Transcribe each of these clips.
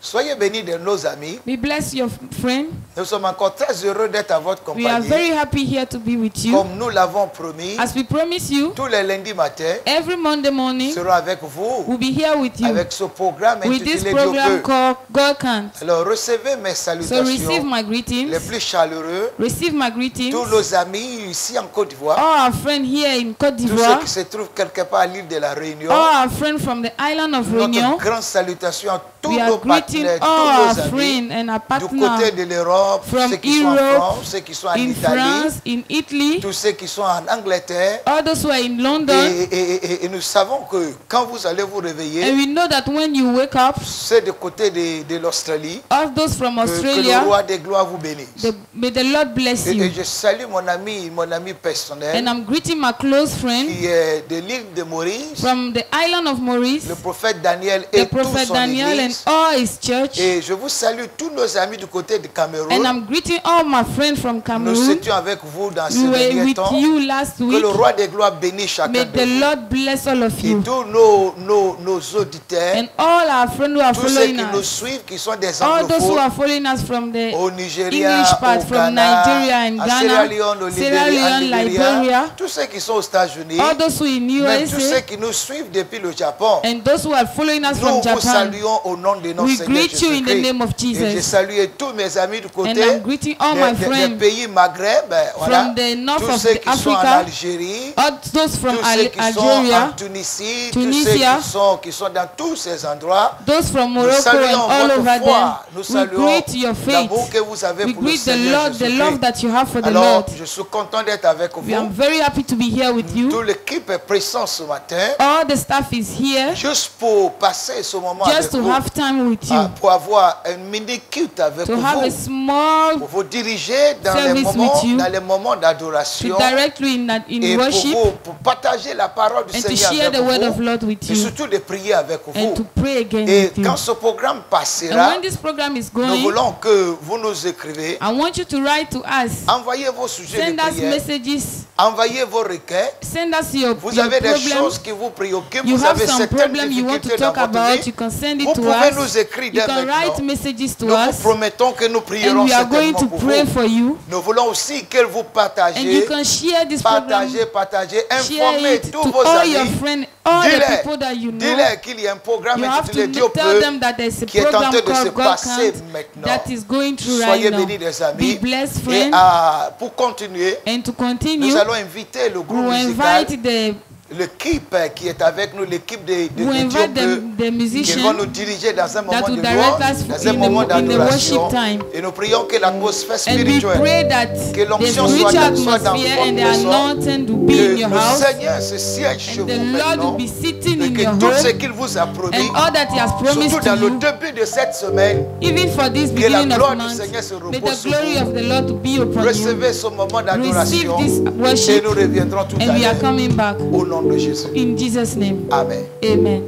Soyez bénis de nos amis. We bless your friend. Nous sommes encore très heureux d'être à votre We are compagnie. very happy here to be with you. Comme nous l'avons promis, As we promise you, tous les lundis matins, every Monday morning, nous serons avec vous, we'll be here with you. avec ce programme With this intitulé Dieu program peut. called God Can't. Alors recevez mes So receive salutations my les greetings. plus chaleureux. Receive my greetings. Tous nos amis ici en Côte d'Ivoire, All our friends here in Côte tous ceux d'Ivoire. qui se trouvent quelque part à l'île de la Réunion, All our friends from the island of notre Réunion. grande salutation à tous We nos are greeting partenaires, all tous our nos amis, friends and our du côté partners de l'Europe, from ceux qui sont en Europe, France, ceux qui sont en in Italie, France, in Italy, tous ceux qui sont en Angleterre. all those who are in London. Et nous savons que quand vous allez vous réveiller, And we know that when you wake up, c'est du côté de l'Australie all those from que le Australia, roi des gloires vous bénisse. may the Lord bless Et you. je salue mon ami personnel And I'm greeting my close friend qui est de l'île de Maurice, from the island of Maurice, le prophète Daniel et the toute prophet son Daniel and église. all his church. Et je vous salue tous nos amis du côté de And Cameroun. I'm greeting all my friends from Nous Cameroon. étions avec vous dans ces We were derniers with temps. you last Que week. le roi des gloires bénisse chacun May de the vous. Lord bless all of Et you. tous nos auditeurs, And all our friends who are tous ceux following qui nous us. suivent, qui sont des All those who anglophones, are following us from the au Nigeria, English part, au from Ghana, Nigeria and à Ghana, Sierra Leone, au Sierra Libéria, Leone, Liberia, tous ceux qui sont aux États-Unis, all those who in même tous ceux USA, qui nous suivent depuis le Japon. and those who are following us Nous from vous Japan. saluons au nom de notre We Seigneur greet you in the Jésus-Christ. name of Et je Jesus. salue tous mes amis du côté And I'm greeting all my des friends pays Maghreb, voilà, from the north tous of ceux qui sont en Africa, Algérie, all those from tous ceux qui sont en Algeria, Tunisie, Tunisia, tous ceux qui sont dans tous ces endroits. those from Nous Morocco and saluons all votre over there. foi. Nous We saluons greet your faith. l'amour que vous avez We pour le greet the Seigneur Lord, the Jésus-Christ. love that you have for the Alors, Lord. je suis content d'être avec We are vous. very happy to be here with you. Toute l'équipe est présente ce matin, All the staff is here juste pour passer ce moment just avec to vous, have time with you, pour avoir un mini culte avec to have a vous, small, pour vous diriger dans service with you, les moments to d'adoration direct you in et worship pour partager la parole du and to Seigneur share the word avec of vous, Lord with et you surtout de prier avec and vous. to pray again Et with you. quand ce programme And passera, when this program is nous going, voulons que vous nous écrivez, I want you to write to us. envoyez vos sujets Send de us prière, messages. envoyez vos requêtes. Send us your Vous avez des problem. choses qui vous préoccupent, You vous have avez some certaines problem you want to difficultés dans talk votre about. vie. You can send it Vous to pouvez us. nous écrire You dès can write maintenant. messages to Nous vous us. promettons que nous And prierons we are going certainement to pour pray vous. for you. Nous voulons aussi que vous And you partagez, can share this program. partagez, Share informez it tous to vos all your amis. friends, all the Dis-leur, people that you know. dis-leur qu'il y a un programme You have intitulé to Dieu tell peut them that there's a qui est en program train de se called God passer Can't maintenant. that is going through Soyez right now. bénis des amis. Be blessed, Et friend. pour continuer, And to continue, nous allons inviter le we groupe will musical, invite l'équipe qui est avec nous, l'équipe de we Dieu invite peut, the qui vont musicians nous diriger dans un moment that will de direct louange, us dans un in moment the d'adoration. worship time. Et nous prions que l'atmosphère And we spirituelle, pray that que the l'onction spiritual soit dans atmosphere votre and the maison, anointing will be in que your le house. Seigneur se siège chez And the vous Lord maintenant, will be sitting et in que your tout ce home. qu'il vous a promis, And all that He has promised surtout dans to le you, début de cette semaine, even for this que la beginning gloire of du month, Seigneur se may repose the sur glory vous. of the Lord be upon you. Recevez ce moment Receive d'adoration this et worship, nous reviendrons tout à and we are l'heure coming back au nom de Jésus. in Jesus' name. Amen. Amen.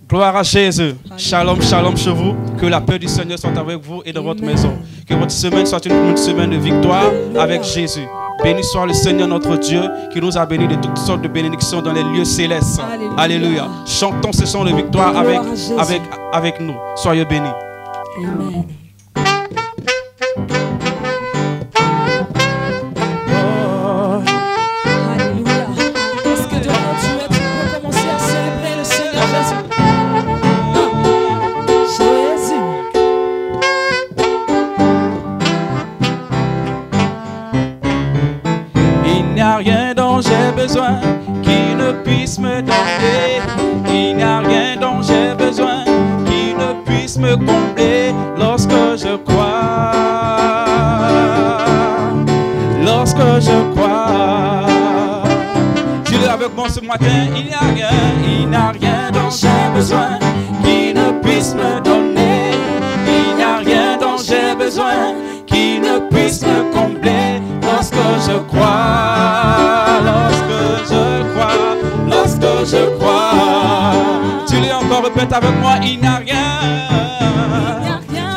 Gloire à Jésus. Shalom, shalom chez vous. Que la paix du Seigneur soit avec vous et dans votre maison. Que votre semaine soit une semaine de victoire avec Jésus. Béni soit le Seigneur notre Dieu qui nous a bénis de toutes sortes de bénédictions dans les lieux célestes. Alléluia. Chantons ce chant de victoire avec nous. Soyez bénis. Amen. Alléluia. Est-ce que devant tu es, tu peux commencer à célébrer le Seigneur Jésus. Jésus. Il n'y a rien dont j'ai besoin qui ne puisse me donner. Il n'y a rien dont j'ai besoin qui ne puisse me combler lorsque je crois. Lorsque je crois. Dis-le avec moi ce matin. Il n'y a rien dont j'ai besoin. besoin qui ne puisse me donner. Il n'y a rien dont j'ai besoin qui ne puisse me combler. Lorsque je crois, lorsque je crois, lorsque je crois. Tu l'es encore, répète avec moi, il n'y a rien.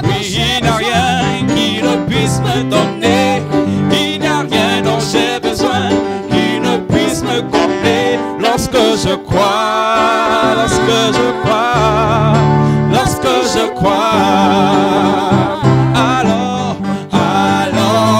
Oui, il n'y a rien qui ne puisse me donner. Il n'y a rien dont j'ai besoin qui ne puisse me combler. Lorsque je crois, lorsque je crois, lorsque je crois, alors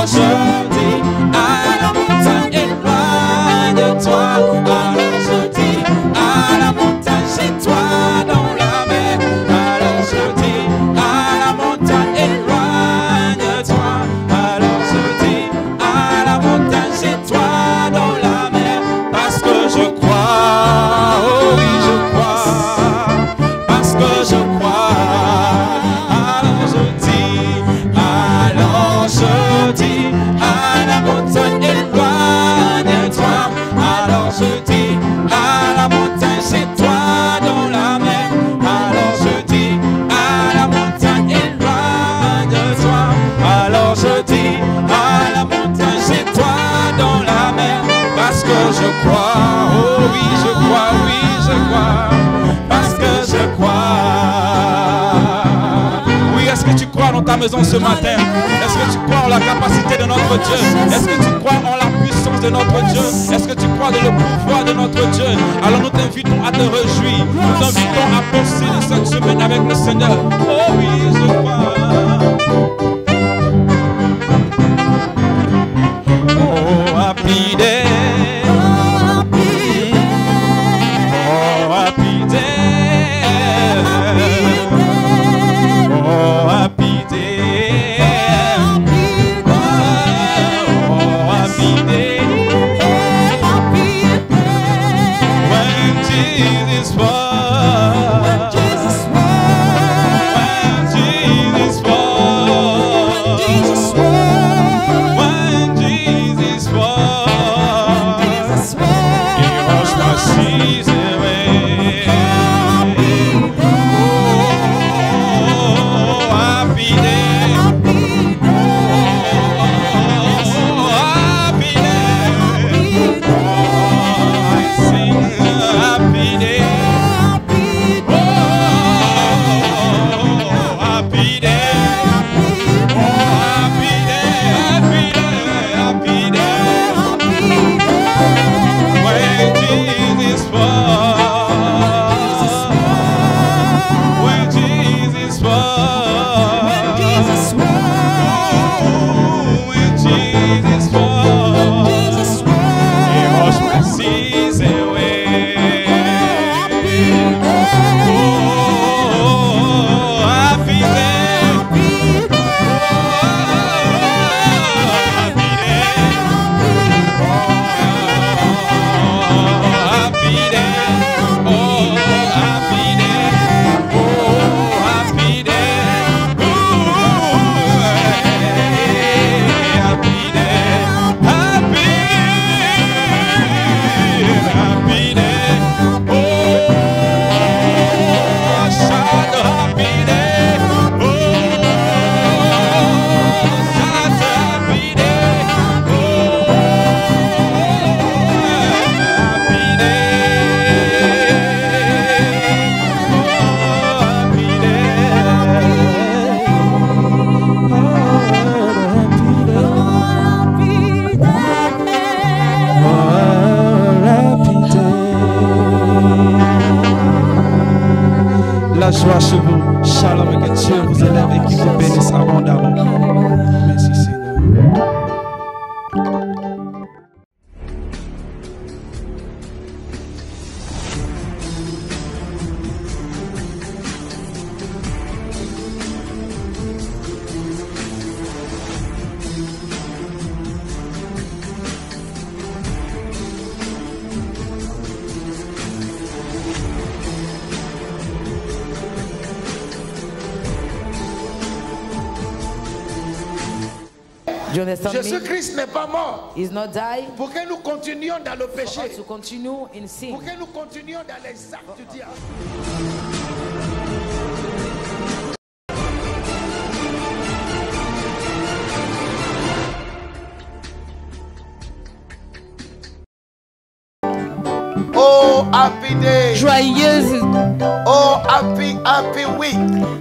je dis à la montagne éloigne-toi. Alors je dis à la montagne jette-toi dans la mer. Alors je dis à la montagne éloigne-toi. Alors je dis à la montagne jette-toi dans la mer. Parce que je crois, oh oui je crois, parce que je crois. Alors je dis à la montagne éloigne-toi. Alors je dis à la montagne jette-toi dans la mer. Alors je dis à la montagne éloigne-toi. Alors je dis à la montagne jette-toi dans la mer. Parce que je crois, oh oui je crois, oui je crois, parce que je crois. Oui, est-ce que tu crois dans ta maison ce matin? Est-ce que tu crois en la capacité de notre Dieu? Est-ce que tu crois en la puissance de notre Dieu? Est-ce que tu crois dans le pouvoir de notre Dieu? Alors nous t'invitons à te réjouir. Nous t'invitons à passer cette semaine avec le Seigneur. Oh oui, je crois. Oh, happy day. Oh, happy day. Oh, happy day. Oh, happy day. When Jesus was. When Jesus was. When Jesus was. He washed my sins away. Oh, happy day. Oh, happy day. Oh, I sing happy day. Oh, happy day. Oh, happy day, happy day, happy day. When Jesus was. When Jesus was. When Jesus was. He washed my sins away. Oh, happy day. Oh, happy day. Happy day. Oh, happy day. Oh, happy day. Ooh, happy day. Happy day. Oh, shout happy day. Oh, shout happy day. Oh, happy La joie chez vous, shalom et que Dieu vous élève et qu'il vous bénisse abondamment. Merci Seigneur. Do you understand me? Jésus-Christ n'est pas mort He's not died pour que nous continuions dans le for péché, us to continue in sin. pour que nous continuions dans les actes du diable. Oh, happy day. Joyeuse, Oh, happy week.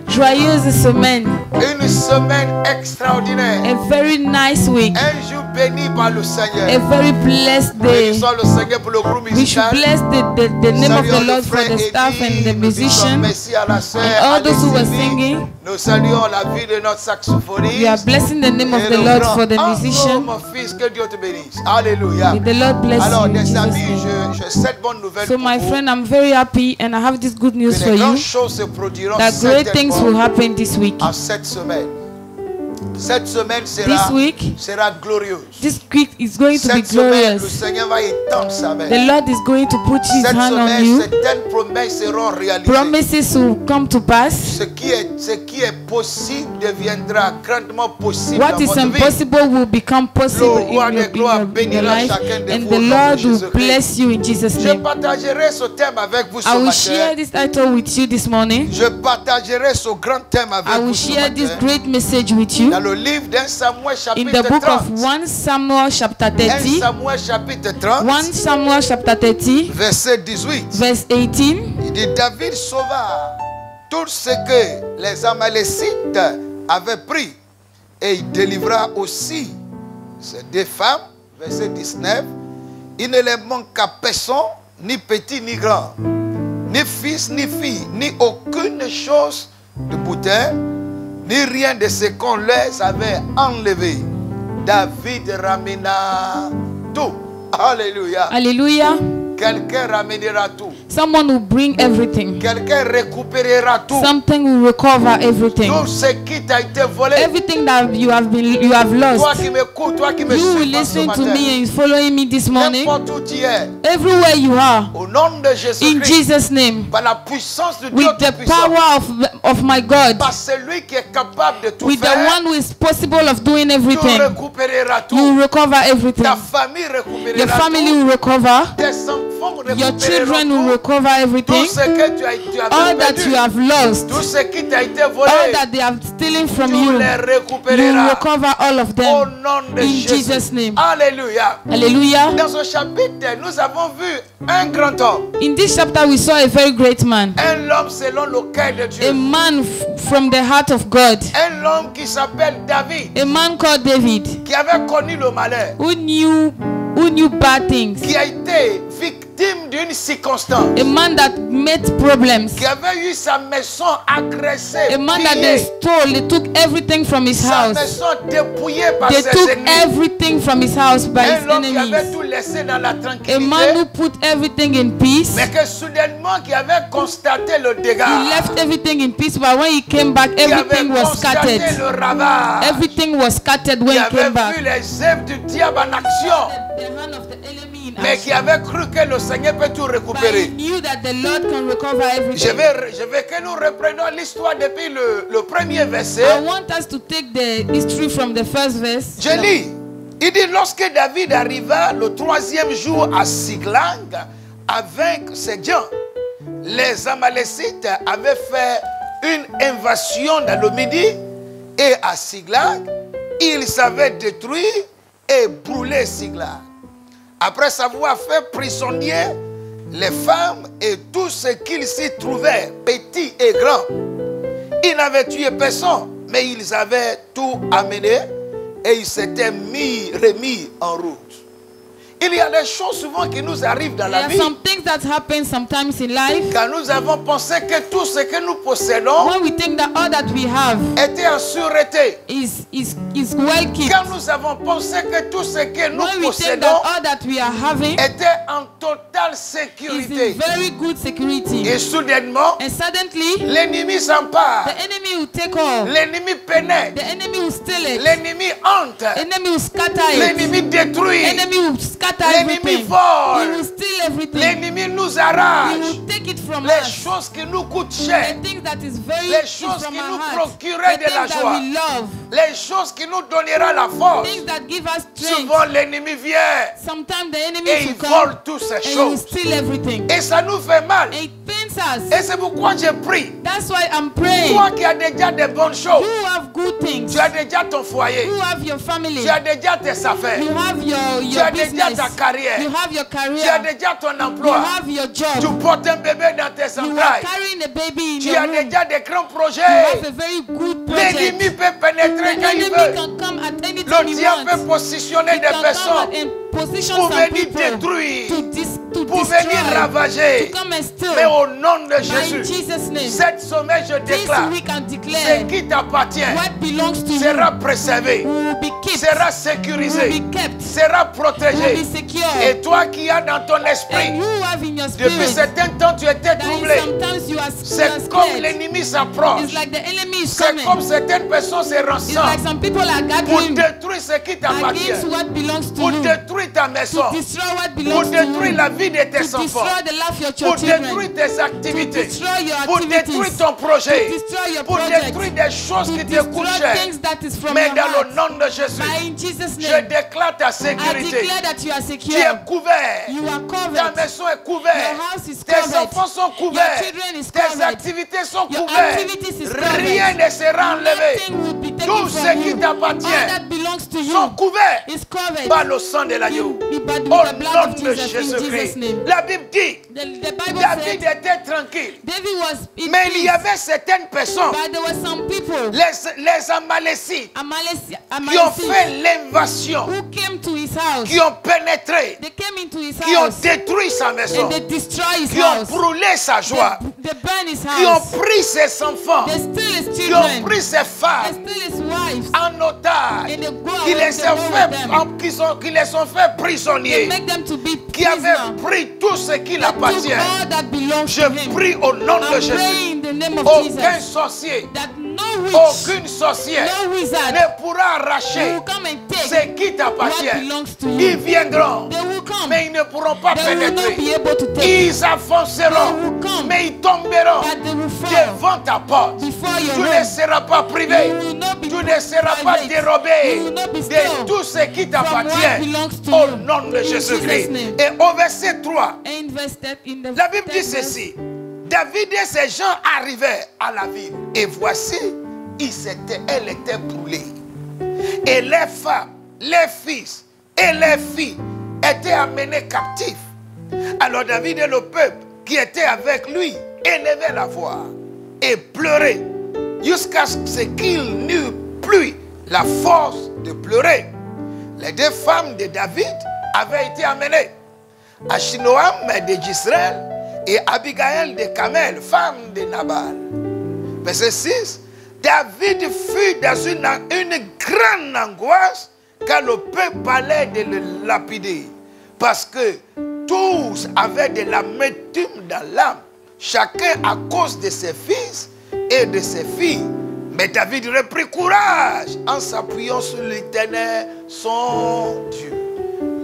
joyeuse semaine. Une semaine extraordinaire. A very nice week. Un jour béni par le Seigneur. A very blessed day. Bénissons le Seigneur pour le groupe We should musical. bless the name of the Saluons le Lord for frère the staff Eddie. and the Nous disons musicians. merci à la sœur and all those who were Alexis. singing. Nous saluons la vie de notre saxophoniste. We are blessing the name of Et the le Lord grand for the Andrew, musician. mon fils, que Dieu te bénisse. Alléluia. May the Lord bless Alors, you in des Jesus' amis, name. j'ai cette bonne nouvelle So pour my vous. friend, I'm very happy and I have this good news Que for les grandes you. choses se produiront That great things will certainement happen this week. en cette semaine. Cette semaine This week, sera glorieuse. this week is going to be Cette semaine, le glorious. Seigneur va étendre sa main. The Lord is going to put His Cette hand on semaine, you. certaines promesses seront réalisées. Promises will come to pass. Ce qui est possible deviendra grandement possible What dans is votre vie. impossible will become possible Le roi in des your gloires bénira life, chacun de and vous the au nom de Lord will Jésus-Christ. bless you in Jesus' Je name. partagerai ce thème avec vous ce I will matin. share this title with you this morning. Je partagerai ce grand thème avec I will vous ce share this matin. great message with you Dans le livre d'Un Samuel in chapitre the book 30. of 1 Samuel chapter 1 30. Samuel chapitre 30, 1 Samuel chapter 30, verset 18. verse 18. Il dit David sauva tout ce que les Amalécites avaient pris et il délivra aussi ces deux femmes. Verset 19. Il ne les manque à personne, ni petit ni grand, ni fils ni fille, ni aucune chose de boutin, ni rien de ce qu'on les avait enlevé. David ramena tout. Alléluia. Hallelujah. Quelqu'un ramènera tout. Someone will bring everything. Quelqu'un récupérera tout. Something will recover everything. Tout ce qui t'a été volé. Everything that you have Toi lost. qui m'écoutes, toi qui me You will suis ce listen to matin. me and following me this morning. N'importe où tu es. Everywhere you are. Au nom de In Jésus-Christ. Jesus' name. Par la puissance de Dieu With the Tout-Puissant. power of my God. Par celui qui est capable de tout With the faire. one who is possible of doing Tu everything. récupéreras tout. You will recover everything. Ta famille récupérera Your family tout. will recover. Tes enfants Your récupéreront children will tout. recover Tout everything. ce que tu avais All that perdu. you have lost. Tout ce qui t'a été All volé. that they have stolen from Tu you. les You will récupéreras. recover all of Au them. nom de In Jésus. Jesus' name. Alléluia. Hallelujah. Dans ce chapitre, nous avons vu un grand homme. In this chapter, we saw a very great man. Un homme selon le cœur de A Dieu. man from the heart of God. Un homme qui s'appelle David. A man called David. Qui avait connu le malheur. Who knew bad things. Qui a été victime d'une circonstance. A man that met problems. Qui avait eu sa maison agressée. A man that they stole. They took everything from his Sa house. maison dépouillée par They ses took ennemis. everything from his house by his Un homme qui avait enemies. tout laissé dans la A man tranquillité. who put everything in peace. Mais que soudainement qui avait constaté le dégât. He left everything in peace, but when he came back, Qui avait everything was constaté scattered. le ravage. Everything was scattered when Qui he avait came back. vu les œuvres du diable en action. The hand of the enemy in Mais qui action. avait cru que le Seigneur peut tout But he récupérer. knew that the Lord can recover Je everything. veux que nous reprenions l'histoire depuis le premier verset. I want us to take the history from the first verse. Je lis. Il dit, lorsque David arriva le 3e jour à Siglag avec ses gens, les Amalécites avaient fait une invasion dans le Midi et à Siglag, ils avaient détruit et brûlé Siglag. Après avoir fait prisonnier les femmes et tout ce qu'ils s'y trouvaient, petits et grands, ils n'avaient tué personne, mais ils avaient tout amené et ils s'étaient remis en route. Il y a des choses souvent qui nous arrivent dans There la are vie some things that happen sometimes in life quand nous avons pensé que tout ce que nous possédons when we think that all that we have était en sûreté. is well kept. Quand nous avons pensé que tout ce que nous When we think possédons that all that we are having était en totale is sécurité. in very good security, Et soudainement, and suddenly l'ennemi s'empare. the enemy will take all. L'ennemi pénètre. The enemy will steal it. L'ennemi hante. Enemy will scatter it. L'ennemi détruit. Enemy will scatter L'ennemi everything. vole. He will steal everything. L'ennemi nous He arrache. will take it from Les us. choses qui nous coûtent cher. The things that is very Les is choses from qui our nous heart. procureraient The de la things that joie. we love. Les choses qui nous donnera la force. Things that give us strength. Souvent l'ennemi vient Sometimes the enemy et will il come vole toutes ces and he will choses. steal everything. Et ça nous fait mal. And it pains us. Et c'est pourquoi je prie. That's why I'm praying. Toi qui as déjà de bonnes choses, You have good things. tu as déjà ton foyer, You have your family. tu as déjà tes affaires, You have tu your as déjà business. ta carrière, You have your tu as career. déjà ton You emploi, have your tu job. portes un bébé dans tes You are entrailles, carrying a baby in tu your as room. déjà des grands You projets. have a very good L'ennemi project. peut pénétrer The quand il enemy veut. can come at any Le time he diable peut wants. positionner He des can come personnes and position pour some venir people détruire, to pour venir destroy, ravager. to come and Mais steal. au nom de But in Jésus, Jesus' name, cette semaine, je this déclare, week and ce declare qui t'appartient what belongs to sera you préservé, will be kept, sera will sécurisé, be kept, sera will protégé. be secure. Et toi qui as dans ton And esprit, you have in your depuis spirit certain temps, tu étais that troublé. sometimes you are C'est comme scared. l'ennemi s'approche. It's like the enemy is C'est coming. comme certaines personnes se It's like rassemblent some people are pour gathering détruire ce qui t'appartient, against what belongs to pour you, détruire ta maison, to destroy what pour belongs to détruire you, la vie de to tes enfants, destroy the life of your pour children, détruire tes to activités, destroy your pour activities, détruire ton projet, to destroy your pour project, détruire des choses to qui te coûtent destroy cher. things that is from Mais your dans le heart. nom de Jésus, But in Jesus' je name, déclare ta I sécurité. declare that you are Tu secure. es couvert. You are Ta covered. maison est couverte. Your house is Tes covered. enfants sont Your couverts. children is Tes covered. activités sont Your couvertes. activities is covered. Rien ne sera enlevé. Nothing will be taken Tout from ce qui you. t'appartient All that belongs to sont you couverts is covered par le sang de l'agneau. by the Au blood nom of de Jesus, in Jesus' Jésus-Christ. name. La Bible dit, The Bible David said était tranquille. David was in Mais il y peace, avait certaines personnes, but there were some people, les Amalécites, qui ont Amalekites, fait l'invasion, who came to his house. qui ont pénétré, They came into his qui ont house détruit sa maison, and they destroyed his qui ont house. brûlé sa joie, They burned his qui ont house. pris ses enfants, They steal his qui ont children. pris ses They femmes steal his wives. en otage, And they go qui away les they ont go fait, with them. qui les ont fait They prisonniers, make them to be qui avaient prisoners. pris tout ce qui They took appartient. all that belongs Je to him. prie au nom de I'm Jésus. praying in the name of Aucun Jesus sorcier, that no witch, aucune sorcière no wizard ne pourra arracher will come and take ce qui what t'appartient. belongs to Ils you. viendront, They will come. mais ils ne pourront pas They will not be pénétrer. able to take Ils avanceront, They will come. mais ils tomberont but they will fall devant ta porte. before your Tu ne home. seras pas privé. You will not be Tu ne seras pas private. dérobé You will not be de stolen tout ce qui what t'appartient. belongs to Au you. nom de In Jésus-Christ. Jesus' name. Et au verset 3, Invested in the la Bible dit third verse. ceci. David et ses gens arrivèrent à la ville. Et voici, elle était brûlée. Et les femmes, les fils et les filles étaient amenés captifs. Alors David et le peuple qui était avec lui élevaient la voix et pleuraient jusqu'à ce qu'il n'eût plus la force de pleurer. Les deux femmes de David avaient été amenées. Achinoam de Jisraël et Abigail de Carmel, femme de Nabal. Verset 6. David fut dans une grande angoisse quand le peuple allait de le lapider. Parce que tous avaient de l'amertume dans l'âme, chacun à cause de ses fils et de ses filles. Mais David reprit courage en s'appuyant sur l'Éternel, son Dieu.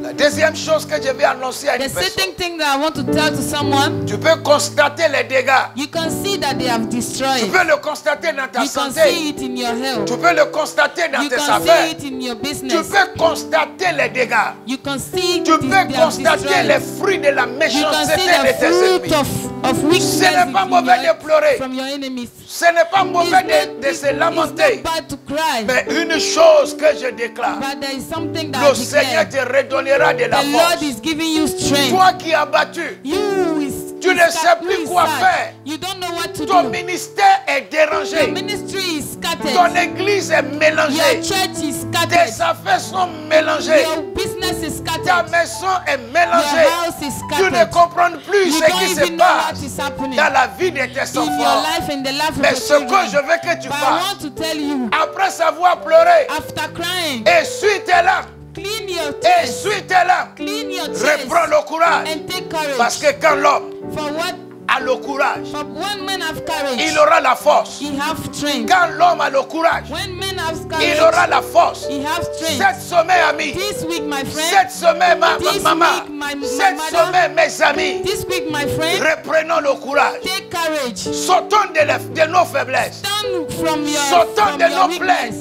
La deuxième chose que je vais annoncer à une The personne, second thing that I want to tell to someone, tu peux constater les dégâts. you can see that they have Tu destroyed. peux le constater dans ta You can santé. see it in your health. Tu peux le constater dans You tes can affaires. see it in your Tu business. peux constater les dégâts. You can see Tu it peux they have constater destroyed. les fruits de la You can méchanceté see de the tes fruit ennemis. of weakness Ce n'est pas mauvais de pleurer. from your enemies. Ce n'est pas mauvais de se It's lamenter. not bad to cry, Mais une chose que je déclare, but there is something that le I Seigneur declare. te redonnera de la The Lord force. is giving you strength. Toi qui as battu, You is Tu ne sais plus quoi faire. You don't know what to ton do. ministère est dérangé. Your ministry is scattered. Ton église est mélangée. Your church is scattered. Tes affaires sont mélangées. Your business is Ta scattered. maison est Your mélangée. house is Tu ne scattered. comprends plus You ce don't qui se even know what passe is happening dans la vie de tes in your enfants. life and the life of Mais your ce que je children. veux que tu But I fasses, want to tell you, après savoir pleurer, after crying, essuie tes larmes. clean your tears. Essuie tes larmes. Clean your tears Reprends le courage. and take courage. Parce que quand l'homme For what? a le courage, For when men have courage, il aura la force. he have strength. Quand l'homme a le courage, When men have il courage, aura la force. he have strength. Cette semaine, amis. This week, my friend, Cette semaine, This maman. week, my Cette mother. semaine, mes amis. this week, my friend, Reprenons le courage. take courage. Sortons de nos faiblesses. Stand from your, Sortons from de your nos weakness.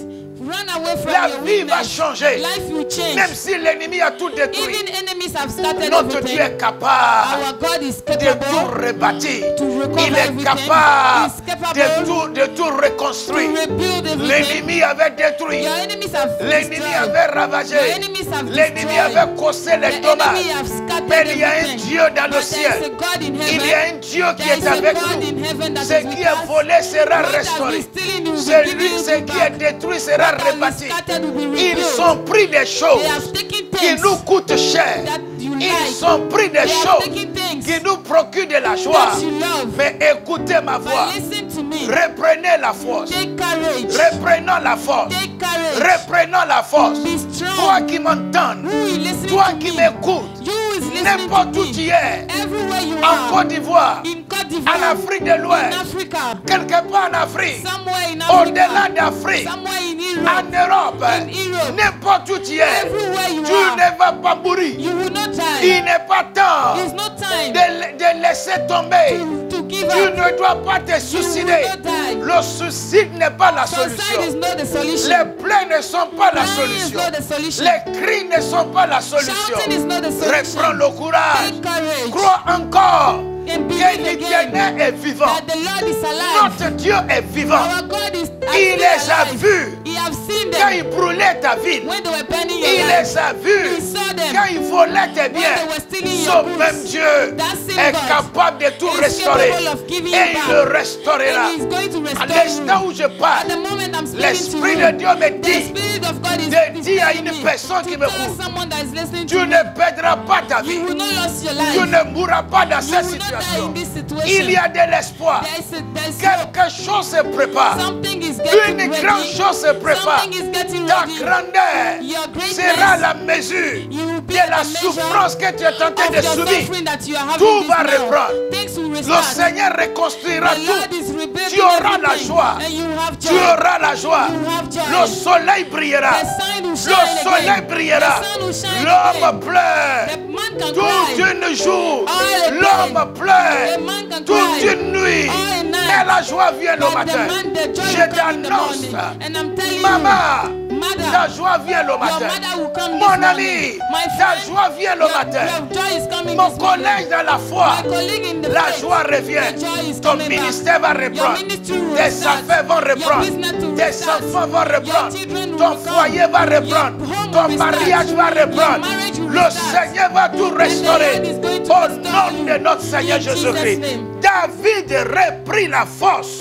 Run away from La your vie va weakness. changer. Life will change. Même si l'ennemi a tout détruit, Even enemies have scattered notre Dieu everything. est capable Our God is de tout capable rebâtir. to recover Il est everything. capable He's capable de tout reconstruire. to rebuild everything. L'ennemi avait détruit. Your enemies have L'ennemi destroyed. avait ravagé. Your enemies have L'ennemi destroyed. avait causé les The dommages. enemy have scattered Mais il y a un everything. Dieu dans le But there is ciel. a God in Il y a heaven. un Dieu qui There est is a avec God nous. in heaven that Ce is with qui est us. volé sera What has restauré. been stealing will be Celui, given ce you qui est back. détruit sera What has been rebâti. scattered will be Ils rebuilt. ont pris des They choses have taken qui things nous coûtent cher. that you Ils like. ont pris des They have choses taken things qui nous procurent de la joie. that you love. Mais écoutez ma voix. But listen to me. Reprenez la force. Take courage. Reprenons la force. Take courage. Reprenons la force. Be strong. Toi qui m'entends, Who is listening toi to qui me? m'écoutes, You is listening n'importe to où me. tu es, Everywhere you en are. Côte d'Ivoire, In Côte en d'Ivoire. Afrique de In l'Ouest, Africa. quelque part en Afrique, Somewhere in Africa. au-delà d'Afrique, Somewhere in en Europe. Europe, In Europe. n'importe où tu es, Everywhere you tu are. ne vas pas mourir. You will not die. Il n'est pas temps There's no time de laisser tomber. to give Tu up. ne dois pas te suicider. not die. Le suicide n'est pas la Suicide is solution. not the solution. Les plaies ne sont pas la Lying is solution. not the solution. Les cris ne sont pas la solution. Shouting is not the solution. Reprends le courage. Take courage. Crois encore And que believe again l'Éternel est vivant. that the Lord is alive. Notre Dieu est vivant. Our God is Il still les a alive. vus He have seen quand them il brûlait ta ville. when they were burning your Il life. les a vus He saw them quand il volait tes when biens. they were stealing Ce your goods. même Dieu That same est God capable de tout is restaurer. capable of giving Et you il back. le restaurera. And He's going to À restore l'instant you. où je At the parle, moment I'm speaking to l'Esprit you, de Dieu me the dit Spirit of God is de dire à telling une me personne qui to me tell court, someone that is listening tu to me, ne perdras pas ta you vie. will not lose your Tu life. ne mourras pas dans You cette will not die situation. in this situation. Il y a de l'espoir. There's Quelque chose se prépare. something is getting Une ready. grande chose se prépare. Something is getting Ta ready. grandeur Your greatness sera la mesure you will be de la the measure souffrance que tu es en train of de your subir. suffering that you are having Tout this va now. reprendre. Things will Le restart. Seigneur reconstruira The Lord tout. is rebuilding Tu auras la everything, joie. and you have Tu joy. auras la joie. You have joy. Le soleil brillera. The sun will Le shine soleil again. brillera. The sun will shine L'homme again. pleure. The man can Toute cry. une jour, All the l'homme time. pleure. The man can Toute cry. une nuit, All night. mais la joie vient le But matin. the joy Je will come in the t'annonce, morning. And I'm telling maman, you, mother, ta joie vient le your matin. mother will come Mon this ami, morning. My ta friend, joie vient le matin. your joy is coming Mon this morning. collègue dans la foi, My colleague in the la faith, joie revient. the joy is Ton coming back. ministère va Your reprendre. ministry will Tes restart. affaires vont Your reprendre. business will Tes restart. enfants vont reprendre. Your children will Ton come. foyer va reprendre. Your home Ton will restart. mariage va Your reprendre. marriage will Le restart. Seigneur va tout Lord restaurer. is going to Au restore nom you. de notre Seigneur In Jesus' Jésus-Christ. name. David reprit la force.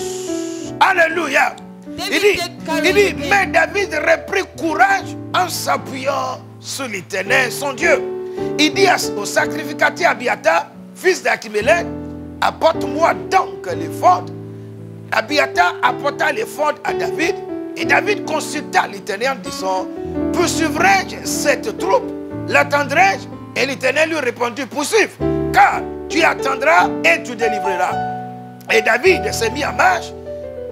Alléluia. David Il take courage dit, again. mais David reprit courage en s'appuyant sur l'Éternel, son Dieu. Il dit au sacrificateur Abiathar, fils d'Achimélec, apporte-moi donc l'éphod. Abiathar apporta l'éphod à David, et David consulta l'Éternel en disant, poursuivrai-je cette troupe? L'attendrai-je? Et l'Éternel lui répondit, poursuive, car tu attendras et tu délivreras. Et David s'est mis en marche,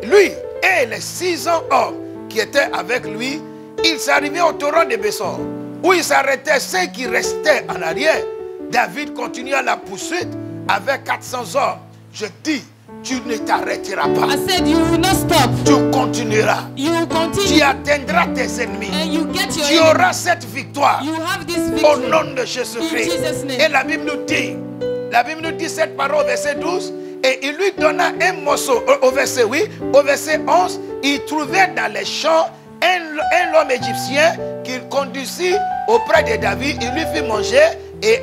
lui et les 600 hommes qui étaient avec lui. Ils s'arrivaient au torrent de Bessor, où ils s'arrêtaient ceux qui restaient en arrière. David continua la poursuite avec 400 hommes. Je dis, tu ne t'arrêteras pas. I said you will not stop. Tu continueras. You will Tu continue. atteindras tes ennemis. And you get your Tu enemy. auras cette victoire. You have this Au victory. nom de Jésus-Christ. In Jesus' name. Et la Bible nous dit cette parole au verset 12. Et il lui donna un morceau au verset 8. Au verset 11, il trouvait dans les champs un homme égyptien qu'il conduisit auprès de David. Il lui fit manger. Et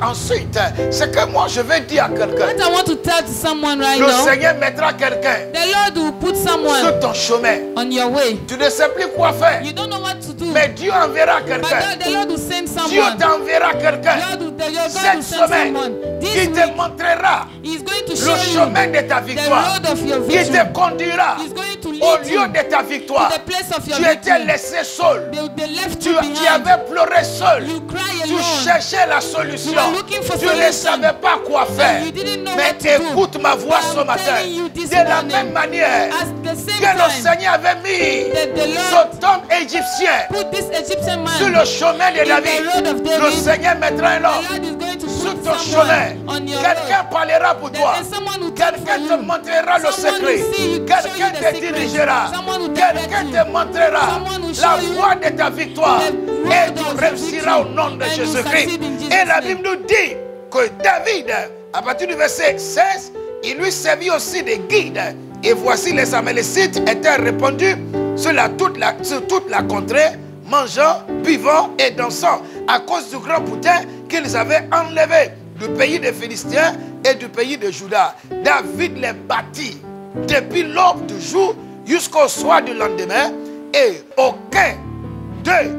ensuite, c'est que moi je vais dire à quelqu'un. What I want to tell to someone right Le now, Seigneur mettra quelqu'un the Lord will put someone sur ton chemin. on your way. Tu ne sais plus quoi faire. You don't know what to do. Mais Dieu enverra But quelqu'un. the Lord will send Dieu someone. t'enverra quelqu'un. The Lord Cette will send semaine, someone. qui This te week, montrera He's going to le show you chemin de ta the victoire. road of your Qui victory. te conduira He's going to au lead lieu you de ta victoire. to the place of your Tu étais victory. laissé seul. They left Tu you behind. avais pleuré seul. You cry Tu alone. cherchais la solution. You were looking for Tu ne solution. savais pas quoi faire. And you didn't know Mais what to do. écoute ma voix But ce I'm matin. telling you this De la morning, même manière As the same que le time Seigneur avait mis that the Lord cet homme égyptien put this Egyptian sur man le chemin de in the David, road of le David, Seigneur mettra un the homme Lord is going to sur put ton chemin. on your Quelqu'un road. parlera pour toi. There is someone who talk for Quelqu'un te you. montrera le Someone secret. who see you, Quelqu'un show you te the secret. dirigera. Someone who Quelqu'un direct te you. montrera Someone who la show you voie de ta victoire. the road Et of tu your réussiras au victory. nom de And you Jésus-Christ. succeed in Jesus' Et la name. Bible nous dit que David, à partir du verset 16, il lui servit aussi de guide. Et voici les Amalécites étaient répandus sur toute la contrée, mangeant, buvant et dansant, à cause du grand boutin qu'ils avaient enlevé du pays des Philistins et du pays de Juda. David les bâtit depuis l'aube du jour jusqu'au soir du lendemain, et aucun d'eux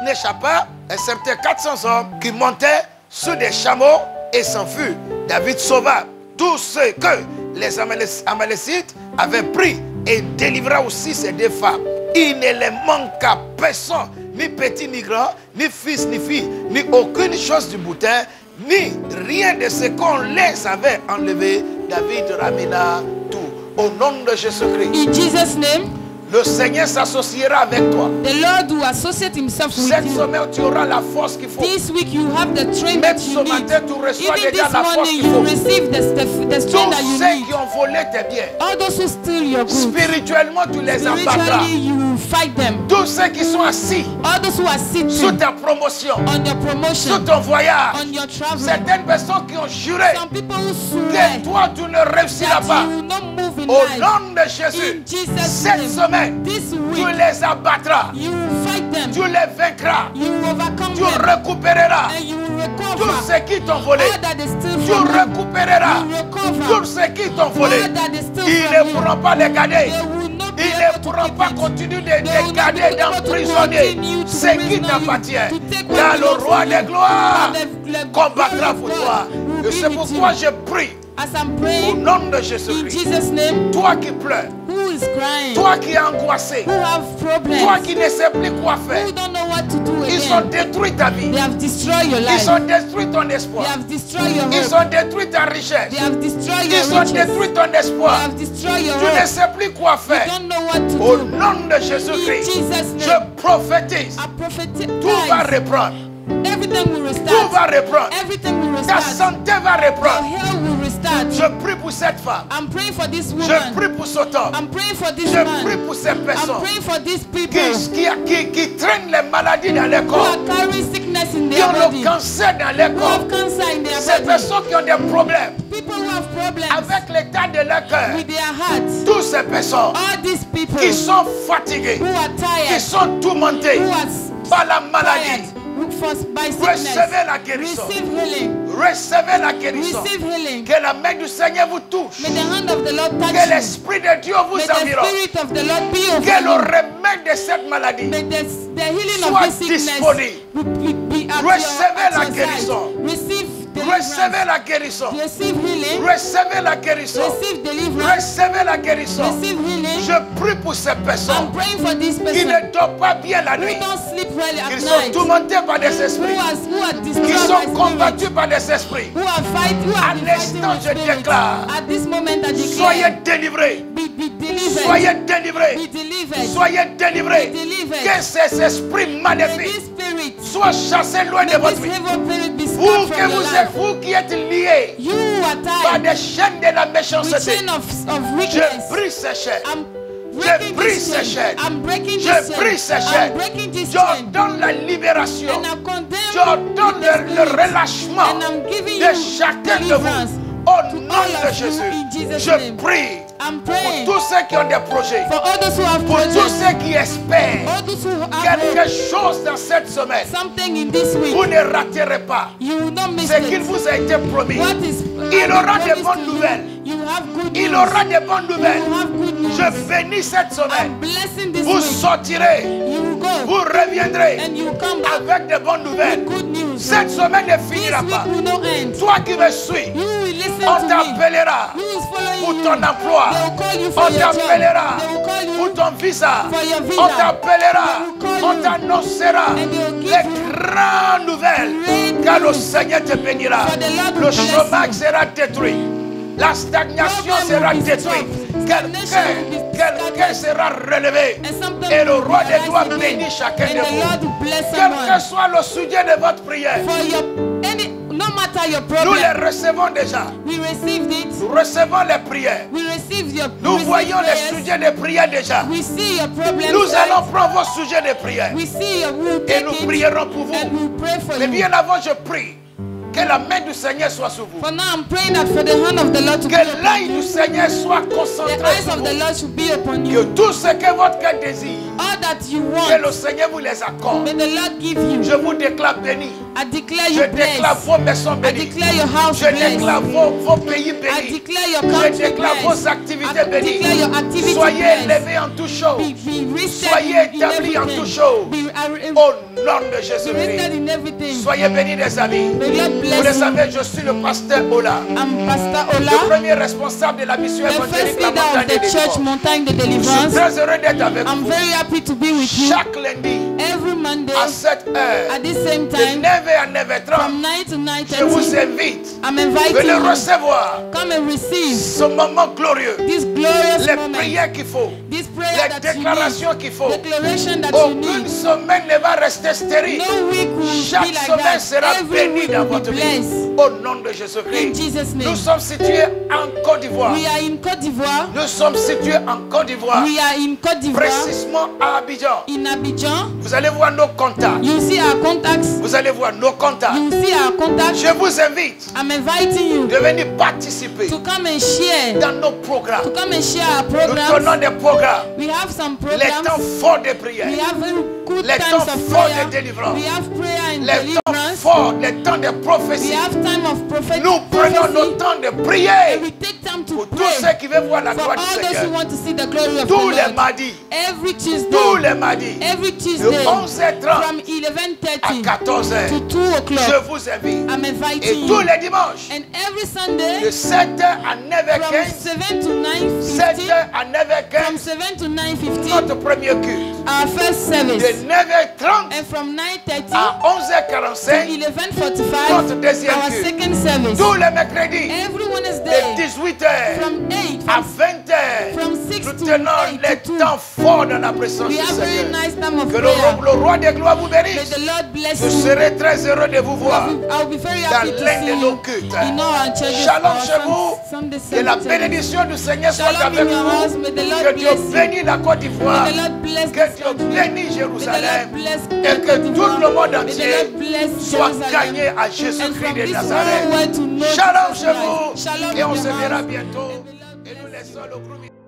n'échappa, excepté 400 hommes qui montaient sur des chameaux et s'enfuirent. David sauva tous ceux que les Amalécites avaient pris et délivra aussi ses deux femmes. Il ne les manqua personne, ni petit ni grand, ni fils ni fille, ni aucune chose du boutin, ni rien de ce qu'on les avait enlevé. David ramena tout. Au nom de Jésus-Christ, In Jesus' name, le Seigneur s'associera avec toi. the Lord will associate himself with Cette you. semaine, tu auras la force qu'il faut. This week you have the strength Même that ce you need. matin, tu reçois Even déjà this la force morning qu'il you faut. receive the strength that Tous you ceux need. qui ont volé tes biens, All those who steal your goods, spirituellement, tu les abattras. spiritually you will fight them. Tous ceux qui sont assis All those who are sur sitting ta promotion, on your sur promotion, ton voyage, on your travel, certaines personnes qui ont juré some people who swear que toi, tu ne réussiras that pas. you will not move in Au life. nom de Jésus, In Jesus' cette name, semaine, this tu week les abattras. you will fight them, Tu les vaincras. you will overcome Tu them, récupéreras and you will tout recover ce qui t'ont volé. all that they steal Tu from you. récupéreras You recover tout ce qui t'ont volé. all that they steal Ils from ne you. pourront pas les garder. They will not be Ils able ne to pourront keep pas it. continuer de They will les not garder, be able to d'emprisonner continue to ce qui prisoner you, t'appartient. to take Car what le belongs roi to des you. gloires And the combattra glory of pour God toi. will Et be c'est with pourquoi you. je prie As I'm au praying nom de in Jésus-Christ. Jesus' name, Toi qui pleures, who is crying, toi qui es angoissé, who have problems, toi qui ne sais plus quoi faire, who don't know what to do ils ont again, détruit ta vie. they have destroyed your Ils life, ont détruit ton they espoir. have destroyed your Ils hope, ont détruit ta richesse. they have destroyed your Ils ont riches, détruit ton they espoir. have destroyed your Tu ne hope, sais plus quoi you faire. don't know what to Au do. nom de In Jésus-Christ, Jesus' je name, prophétise. I prophesy, Tout va reprendre. everything will Tout va restart, reprendre. everything will Ta restart, santé va your reprendre. health will restart. Je prie pour cette femme. I'm praying for this Je woman, prie pour cet homme. I'm praying for this Je man, prie pour ces I'm personnes praying for these people qui traînent les maladies dans leur who corps, are carrying sickness in qui their ont body, le cancer dans leur who corps. have cancer in their Ces body, personnes qui ont des problèmes people who have problems avec l'état de leur cœur. with their hearts, Toutes ces personnes all these people qui sont fatiguées, who are qui tired, sont tourmentées who are par la maladie. tired by sickness, Recevez la guérison. receive healing, Recevez la guérison. receive healing. Que la main du Seigneur vous touche. May the hand of the Lord touch Que you. l'Esprit de Dieu vous May the environne. Spirit of the Lord be Que over le you. remède de cette maladie May the healing soit of this sickness disponible. be at Recevez la your side. guérison. Receive Recevez deliverance. la guérison. Receive healing. Recevez la guérison. Receive deliverance. Recevez la guérison. Receive healing. Je prie pour ces I'm personnes praying for this qui person ne dorment pas bien la who nuit. don't sleep well at Ils sont night, tourmentés par des who esprits. are Qui destroyed sont by combattus spirit, par des esprits. who are fighting l'instant, je with spirit. déclare, At this moment, I Soyez declare, délivrés. be delivered. Soyez délivrés. Be delivered. Soyez délivrés. Be delivered. Que ces esprits May maléfiques this spirit, soient chassés loin de may votre this vie. evil spirit be Vous, scattered que from your vous life. êtes vous qui êtes liés You are par tired des chaînes de la with méchanceté. chain of Je weakness. brise ces chaînes. I'm Je breaking brise this ces chain. chaînes. I'm breaking Je this brise ces chain. chaînes. I'm breaking this chain. J'ordonne la libération. And I condemn J'ordonne the le spirit. relâchement And I'm giving de you chacun de deliverance vous. Au to nom all de of you in Jésus, Jesus' je name. prie I'm pour praying tous ceux qui ont des projets, for all those who have pour tous projects, ceux qui espèrent all those who have quelque hope, chose dans cette semaine. something in this week. Vous ne raterez pas You will not miss ce qu'il it. vous a été promis. What is Il aura des promised bonnes to you, nouvelles. You have good Il news. aura des bonnes You nouvelles. have good news. Je bénis cette I'm semaine. blessing this Vous week. sortirez, You will go vous reviendrez and you will come back avec de bonnes nouvelles. with good news. Cette semaine ne This finira pas. week will not end. Toi qui me suis, You will listen on to me. t'appellera Who is following pour you? ton emploi. They will call you for On your job. t'appellera They will call you pour ton visa. for your visa. On t'appellera. They will call On you. t'annoncera And they will give les you grandes nouvelles. great Car le news. Seigneur te bénira. For the Lord will Le bless chômage you. sera détruit. La stagnation Problem sera will be détruite. stopped. Stagnation will be Quelqu'un sera relevé. And something Et le will roi des rise doigts again. bénit chacun And de the Lord vous. will bless Quel que someone. soit le sujet de votre prière, For your no matter enter your Nous les problem. recevons déjà. We received it. Nous recevons les prières. We received your Nous we voyons received les prayers. sujets de prière déjà. We see your problems. Nous right? allons prendre vos sujets de prière. We see your will Et take nous it, prierons pour and vous. we'll pray for Mais you. bien avant, je prie que la main du Seigneur soit sur vous. For now, I'm praying that for the hand of the Lord to be Que upon l'œil you. du Seigneur soit The concentré eyes sur of the vous. Lord should be upon Que you. tout ce que votre cœur désire, All that you que le want, Seigneur vous les accorde. may the Lord give you. Je vous déclare béni. I declare Je you déclare blessed. vos maisons I bénies. declare your house Je déclare blessed. vos pays I bénis. declare your Je country déclare vos blessed. activités I declare your bénies. activity Soyez blessed. élevés en tout chose. Be rested Soyez in établis en everything. tout chose. Au nom de Be rested Jésus-Christ. in everything. Soyez bénis, les amis. May God Vous le bless you. savez, je suis le pasteur Ola, I'm Pastor le Ola, premier responsable de la mission the first évangélique La leader of Montagne the de church Délivrance. Montagne de Je suis Deliverance. très heureux d'être avec I'm vous. very happy to be with you Chaque lundi, every Monday à cette heure, at this same de time 9h à 9h30, from 9 to je vous 9:30. invite. I'm inviting Venez you. recevoir Come and receive ce moment glorieux, this glorious les moment, prières qu'il faut, this prayer les that you déclarations qu'il faut. need, declaration that you Aucune need. semaine ne va rester stérile. No week will Chaque be like semaine that. sera Every bénie week dans will be votre vie. blessed. Au nom de In Jésus-Christ. Jesus' Nous name. sommes situés en Côte d'Ivoire. We are in Côte d'Ivoire. Nous sommes situés en Côte d'Ivoire. We are in Côte d'Ivoire. Précisément à Abidjan. In Abidjan. Vous allez voir nos contacts. You see our contacts. Vous allez voir nos contacts. You see our contacts. Je vous invite I'm inviting you de venir participer to come and share. dans nos programmes. To come and share our Nous tenons programs. des programmes. We have some Les temps programs. forts de prière. We have very good Les times temps of forts prayer. de délivrance. We have prayer and Les temps deliverance. forts, les temps de We prophétie. have time of prophetic Nous prenons notre prophecy. temps de And prier we take time to pour tous ceux pray qui veulent voir la for gloire du all those who Seigneur. want to see the glory of the Tous les Lord. mardis, Every tous Tuesday. les mardis, Every de Tuesday. 11h30 From à 11:30 14h, to 2 je o'clock. vous invite. I'm Et inviting tous you. les dimanches, And every de Sunday 7h à from 9h15, 7 to 9:15. 7h à From 9h15, 7 to 9:15. notre premier culte. Our first De service. 9h30 And from 9:30 à to 11h45, 11:45. notre deuxième Our culte. second service. Tous les mercredis, Every de Wednesday 18h from 8 à 20h, from 6 nous to tenons 8 les to 2. temps forts dans la présence We du have very Seigneur. nice time of Que prayer. le roi des gloires vous May bénisse. the Lord bless Je you. serai très heureux de vous voir I'll be very dans happy to l'un see de nos you cultes. in our churches. Shalom our chez vous. Sunday Que la service. bénédiction du Seigneur soit Shalom avec in your house. vous. May the Lord Que Dieu bless you. bénisse la Côte d'Ivoire. May the Lord bless Que this Dieu country. bénisse May the Jérusalem. Lord bless Et que tout le monde May the entier Lord bless soit Jerusalem. gagné à And Jésus-Christ from de this Nazareth. whole world to know Shalom Jesus chez Christ. vous. Shalom Et on in se your verra house. bientôt. And the Lord Et nous laissons le groupe.